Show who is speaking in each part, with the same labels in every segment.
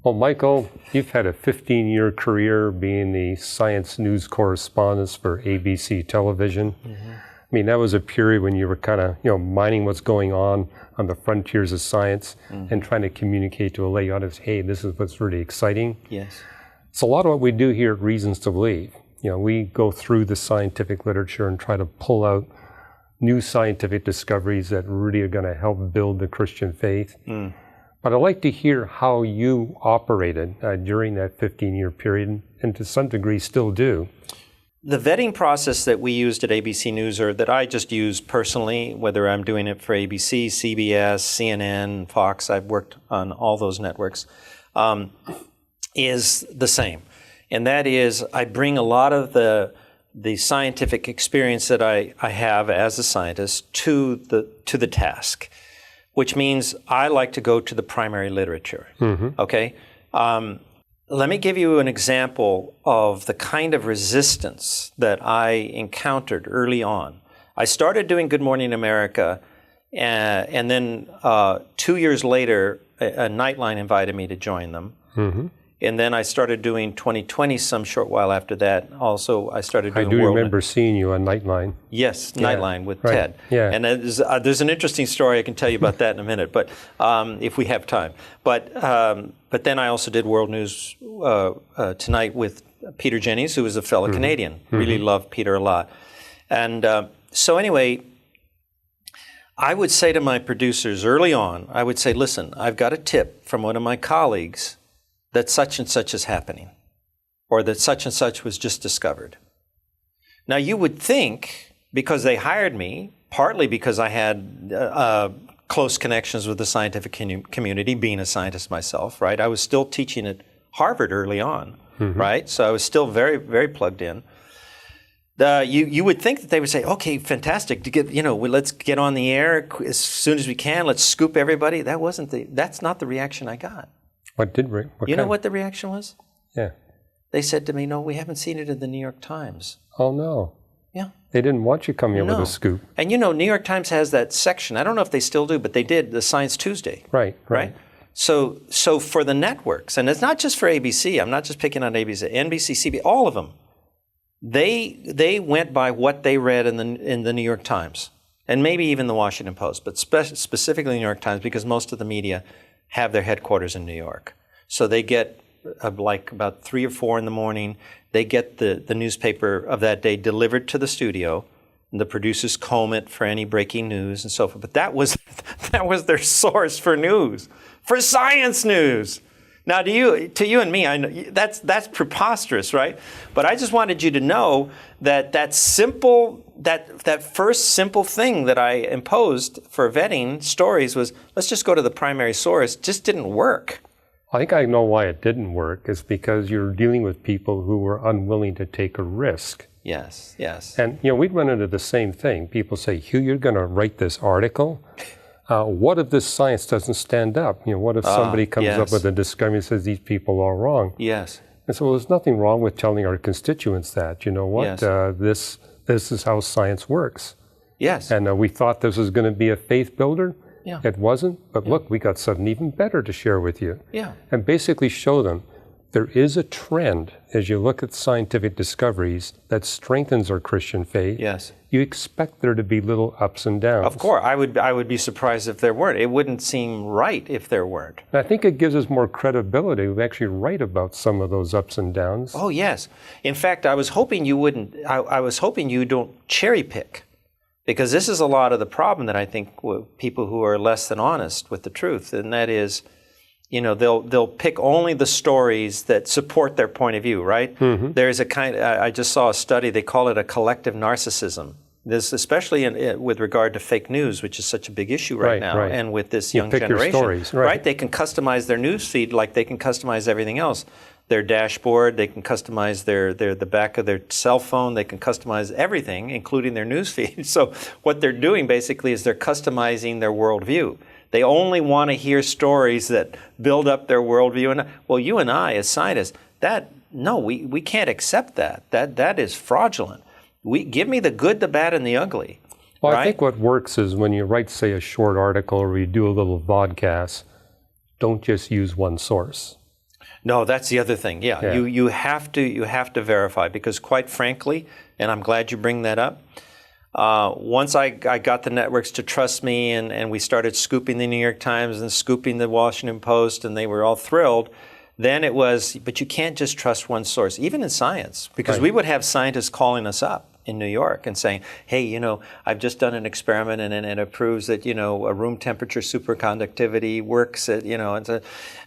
Speaker 1: Well, Michael, you've had a 15-year career being the science news correspondent for ABC Television. Mm-hmm. I mean, that was a period when you were kind of, mining what's going on the frontiers of science and trying to communicate to a lay audience, hey, this is what's really exciting.
Speaker 2: Yes.
Speaker 1: It's a lot of what we do here at Reasons to Believe. We go through the scientific literature and try to pull out new scientific discoveries that really are going to help build the Christian faith. But I'd like to hear how you operated during that 15-year period, and to some degree still do.
Speaker 2: The vetting process that we used at ABC News, or that I just use personally, whether I'm doing it for ABC, CBS, CNN, Fox, I've worked on all those networks, is the same. And that is, I bring a lot of the scientific experience that I have as a scientist to the task, which means I like to go to the primary literature. Mm-hmm. Okay? Let me give you an example of the kind of resistance that I encountered early on. I started doing Good Morning America, and then 2 years later, a Nightline invited me to join them. Mm-hmm. And then I started doing 2020 some short while after that. Also, I started doing
Speaker 1: I remember seeing you on Nightline.
Speaker 2: Yes, Nightline with Ted.
Speaker 1: Yeah.
Speaker 2: And there's an interesting story. I can tell you about that in a minute, but if we have time. But then I also did World News Tonight with Peter Jennings, who was a fellow Canadian. Mm-hmm. Really loved Peter a lot. And so anyway, I would say to my producers early on, I would say, listen, I've got a tip from one of my colleagues that such and such is happening, or that such and such was just discovered. Now, you would think, because they hired me, partly because I had close connections with the scientific community, being a scientist myself, right? I was still teaching at Harvard early on, right? So I was still very, very plugged in. You would think that they would say, okay, fantastic, to get, let's get on the air as soon as we can, let's scoop everybody. That's not the reaction I got.
Speaker 1: What
Speaker 2: the reaction was?
Speaker 1: Yeah.
Speaker 2: They said to me, no, we haven't seen it in the New York Times.
Speaker 1: Oh, no.
Speaker 2: Yeah.
Speaker 1: They didn't want you coming in with a scoop.
Speaker 2: And New York Times has that section. I don't know if they still do, but they did, the Science Tuesday.
Speaker 1: Right.
Speaker 2: So for the networks, and it's not just for ABC, I'm not just picking on ABC, NBC, CBS, all of them, they went by what they read in the New York Times, and maybe even the Washington Post, but specifically the New York Times, because most of the media have their headquarters in New York. So they get, like about 3 or 4 in the morning, they get the newspaper of that day delivered to the studio, and the producers comb it for any breaking news and so forth. But that was their source for news, for science news. Now, to you and me, I know that's preposterous, right? But I just wanted you to know that that first simple thing that I imposed for vetting stories was, let's just go to the primary source, just didn't work.
Speaker 1: I think I know why it didn't work. It's because you're dealing with people who were unwilling to take a risk.
Speaker 2: Yes.
Speaker 1: And, we'd run into the same thing. People say, Hugh, you're going to write this article? What if this science doesn't stand up? What if somebody comes up with a discovery and says these people are wrong?
Speaker 2: Yes.
Speaker 1: And so there's nothing wrong with telling our constituents that,
Speaker 2: Yes.
Speaker 1: This is how science works.
Speaker 2: Yes.
Speaker 1: And we thought this was going to be a faith builder.
Speaker 2: Yeah.
Speaker 1: It wasn't. But look, we got something even better to share with you.
Speaker 2: Yeah.
Speaker 1: And basically show them there is a trend as you look at scientific discoveries that strengthens our Christian faith.
Speaker 2: Yes.
Speaker 1: You expect there to be little ups and downs.
Speaker 2: Of course. I would be surprised if there weren't. It wouldn't seem right if there weren't.
Speaker 1: And I think it gives us more credibility to actually write about some of those ups and downs.
Speaker 2: Oh, yes. In fact, I was hoping you wouldn't. I was hoping you don't cherry pick, because this is a lot of the problem that I think with people who are less than honest with the truth, and that is, they'll pick only the stories that support their point of view, right? Mm-hmm. There's I just saw a study, they call it a collective narcissism. This, especially with regard to fake news, which is such a big issue right now, and with this young
Speaker 1: pick
Speaker 2: generation,
Speaker 1: your stories, right?
Speaker 2: They can customize their news feed like they can customize everything else. Their dashboard, they can customize the back of their cell phone, they can customize everything, including their news feed. So what they're doing basically is they're customizing their worldview. They only want to hear stories that build up their worldview. And well, you and I, as scientists, we can't accept that. That is fraudulent. Give me the good, the bad, and the ugly.
Speaker 1: Well,
Speaker 2: right?
Speaker 1: I think what works is when you write, say, a short article or you do a little vodcast, don't just use one source.
Speaker 2: No, that's the other thing. Yeah. You have to verify, because quite frankly, and I'm glad you bring that up. Once I got the networks to trust me, and we started scooping the New York Times and scooping the Washington Post, and they were all thrilled. Then it was, but you can't just trust one source, even in science, because we would have scientists calling us up in New York and saying, hey, I've just done an experiment and it proves that, a room temperature superconductivity works at, and so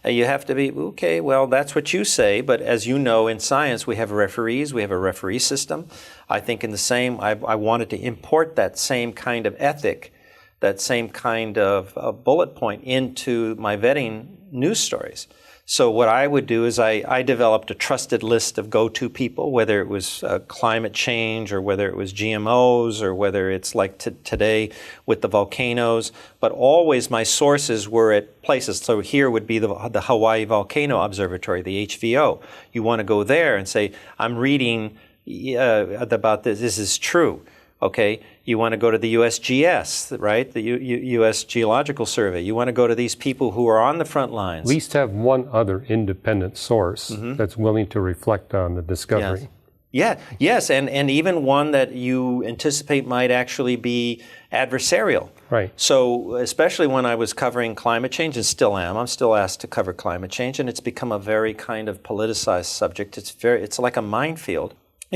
Speaker 2: you have to be, okay, well, that's what you say. But as you know, in science, we have referees, we have a referee system. I think in the same, I wanted to import that same kind of ethic, that same kind of bullet point into my vetting news stories. So what I would do is I developed a trusted list of go-to people, whether it was climate change or whether it was GMOs or whether it's like today with the volcanoes. But always my sources were at places. So here would be the Hawaii Volcano Observatory, the HVO. You want to go there and say, I'm reading about this. This is true. Okay, you want to go to the USGS, right? The U.S. Geological Survey. You want to go to these people who are on the front lines.
Speaker 1: At least have one other independent source that's willing to reflect on the discovery.
Speaker 2: Yes, and even one that you anticipate might actually be adversarial.
Speaker 1: Right.
Speaker 2: So especially when I was covering climate change, and still am, I'm still asked to cover climate change, and it's become a very kind of politicized subject. It's like a minefield.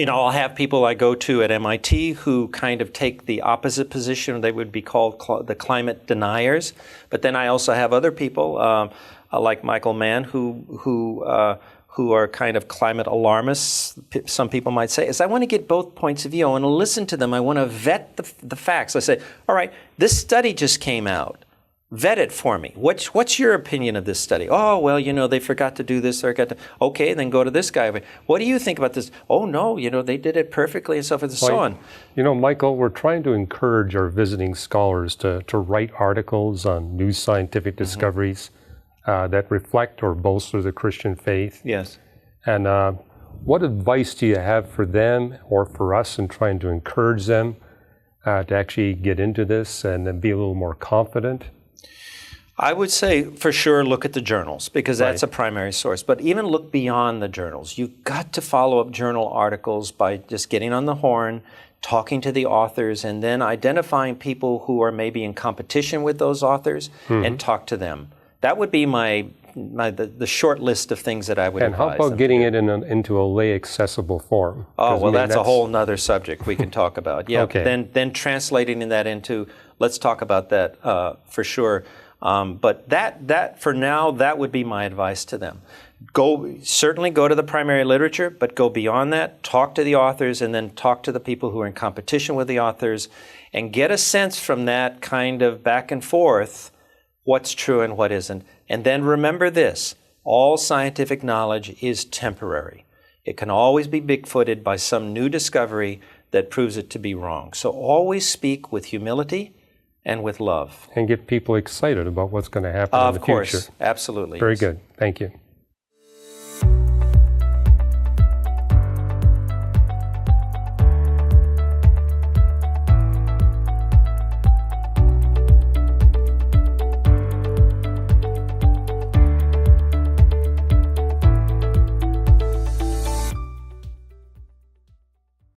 Speaker 2: I'll have people I go to at MIT who kind of take the opposite position. They would be called the climate deniers. But then I also have other people like Michael Mann who are kind of climate alarmists, some people might say, is I want to get both points of view. I want to listen to them. I want to vet the facts. I say, all right, this study just came out. Vet it for me. What's your opinion of this study? Oh, well, they forgot to do this. Okay, then go to this guy. What do you think about this? Oh, no, they did it perfectly and so forth and so on.
Speaker 1: Michael, we're trying to encourage our visiting scholars to write articles on new scientific discoveries that reflect or bolster the Christian faith.
Speaker 2: Yes.
Speaker 1: And what advice do you have for them or for us in trying to encourage them to actually get into this and then be a little more confident?
Speaker 2: I would say, for sure, look at the journals, because that's a primary source. But even look beyond the journals. You've got to follow up journal articles by just getting on the horn, talking to the authors, and then identifying people who are maybe in competition with those authors and talk to them. That would be the short list of things that I would advise.
Speaker 1: And how about getting it into a lay accessible form?
Speaker 2: Oh, well, that's a whole nother subject we can talk about. Yeah.
Speaker 1: Okay.
Speaker 2: Then translating that into, let's talk about that for sure. But that for now, that would be my advice to them. Certainly go to the primary literature, but go beyond that, talk to the authors, and then talk to the people who are in competition with the authors, and get a sense from that kind of back and forth what's true and what isn't. And then remember this, all scientific knowledge is temporary. It can always be bigfooted by some new discovery that proves it to be wrong. So always speak with humility and with love.
Speaker 1: And get people excited about what's going to happen in the future.
Speaker 2: Of course, absolutely.
Speaker 1: Very good. Thank you.